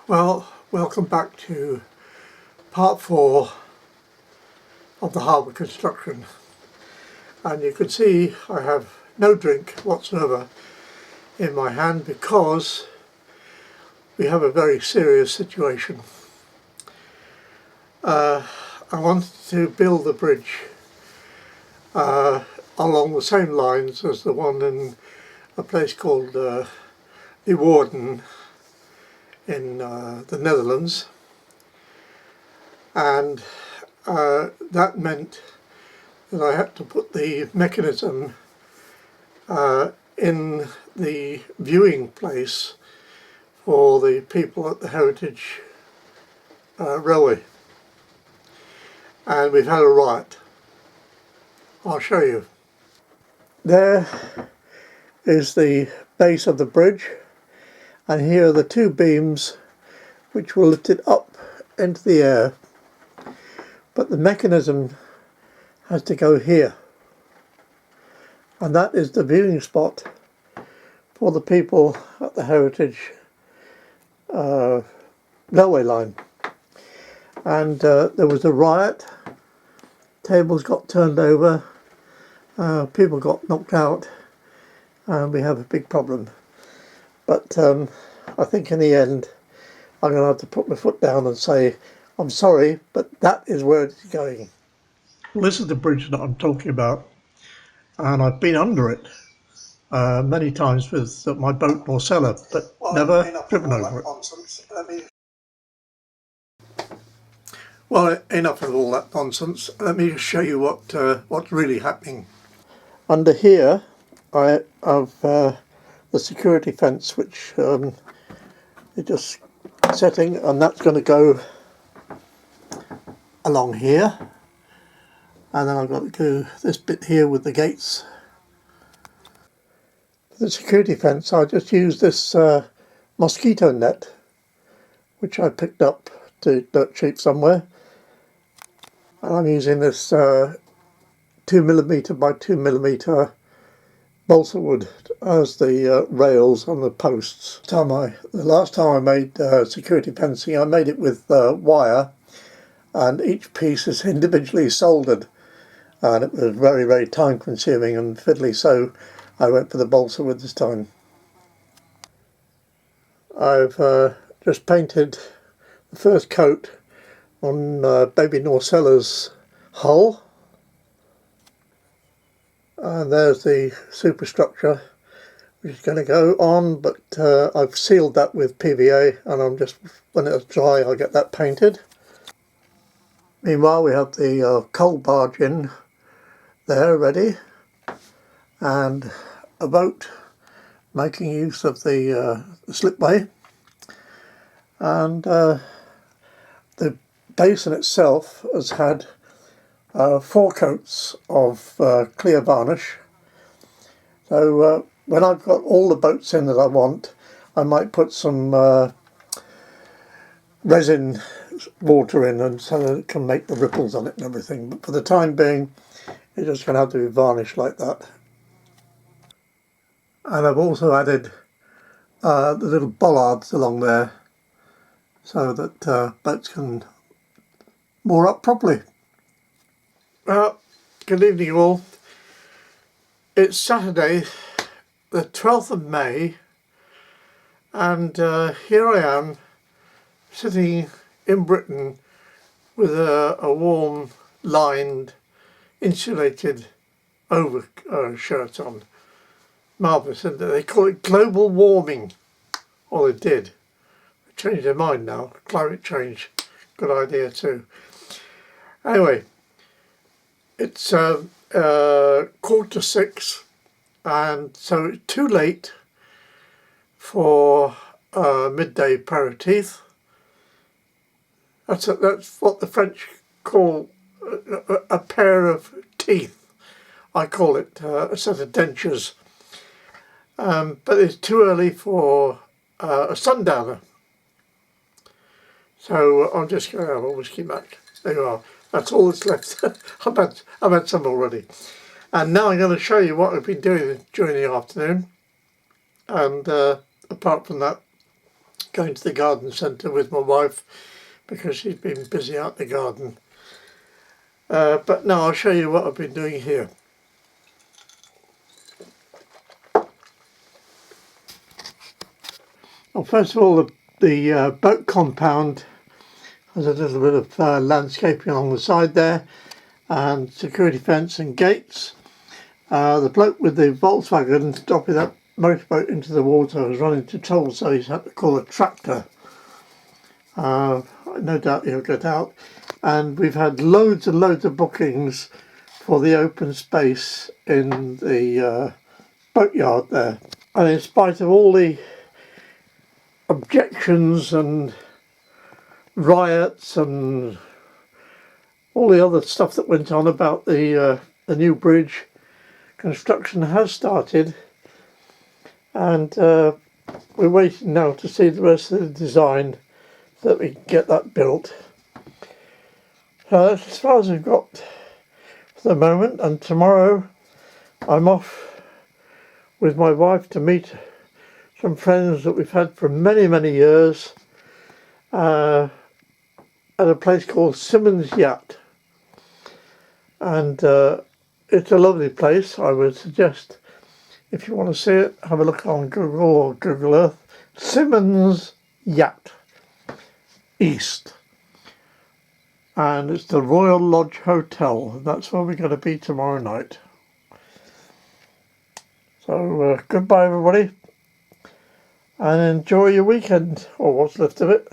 Well, welcome back to part 4 of the harbour construction, and you can see I have no drink whatsoever in my hand because we have a very serious situation. I wanted to build a bridge along the same lines as the one in a place called Leeuwarden in the Netherlands, and that meant that I had to put the mechanism in the viewing place for the people at the Heritage Railway, and we've had a riot. I'll show you. There is the base of the bridge, and here are the two beams which will lift it up into the air, but the mechanism has to go here, and that is the viewing spot for the people at the Heritage railway line. And there was a riot, tables got turned over, people got knocked out, and we have a big problem. But I think in the end I'm going to have to put my foot down and say I'm sorry, but that is where it's going. Well, this is the bridge that I'm talking about, and I've been under it many times with my boat Norcella, but never driven over it. Well, enough of all that nonsense. Let me just show you what's really happening. Under here I have the security fence, which is just setting, and that's going to go along here, and then I've got to do this bit here with the gates. For the security fence I just used this mosquito net, which I picked up dirt cheap somewhere, and I'm using this 2mm by 2mm balsa wood as the rails on the posts. The last time I made security fencing, I made it with wire, and each piece is individually soldered, and it was very, very time consuming and fiddly, so I went for the balsa wood this time. I've just painted the first coat on baby Norcella's hull, and there's the superstructure which is going to go on, but I've sealed that with PVA, and I'm just, when it's dry, I'll get that painted. Meanwhile, we have the coal barge in there ready, and a boat making use of the slipway, and the basin itself has had 4 coats of clear varnish. So when I've got all the boats in that I want, I might put some resin water in, and so that it can make the ripples on it and everything. But for the time being, it's just going to have to be varnished like that. And I've also added the little bollards along there so that boats can moor up properly. Good evening all. It's Saturday the 12th of May, and here I am sitting in Britain with a warm lined insulated shirt on. Marvellous, and they call it global warming. Well, they did. They changed their mind now. Climate change, good idea too. Anyway, it's 5:45, and so it's too late for midday aperitif. That's what the French call a pair of teeth. I call it a set of dentures. But it's too early for a sundowner. So I'm just going to have a whiskey mac. There you are. That's all that's left. I've had some already. And now I'm going to show you what I've been doing during the afternoon. And apart from that, going to the garden centre with my wife because she's been busy out the garden. But now I'll show you what I've been doing here. Well, first of all, the boat compound has a little bit of landscaping along the side there, and security fence and gates. The bloke with the Volkswagen dropping that motorboat into the water was running into trouble, so he's had to call a tractor. No doubt he'll get out. And we've had loads and loads of bookings for the open space in the boatyard there. And in spite of all the objections and riots and all the other stuff that went on about the new bridge, construction has started, and we're waiting now to see the rest of the design so that we can get that built. So that's as far as we've got for the moment, and tomorrow I'm off with my wife to meet some friends that we've had for many, many years at a place called Simmons Yacht. And it's a lovely place. I would suggest, if you want to see it, have a look on Google or Google Earth. Simmons Yacht East. And it's the Royal Lodge Hotel. That's where we're going to be tomorrow night. So goodbye everybody, and enjoy your weekend, or what's left of it.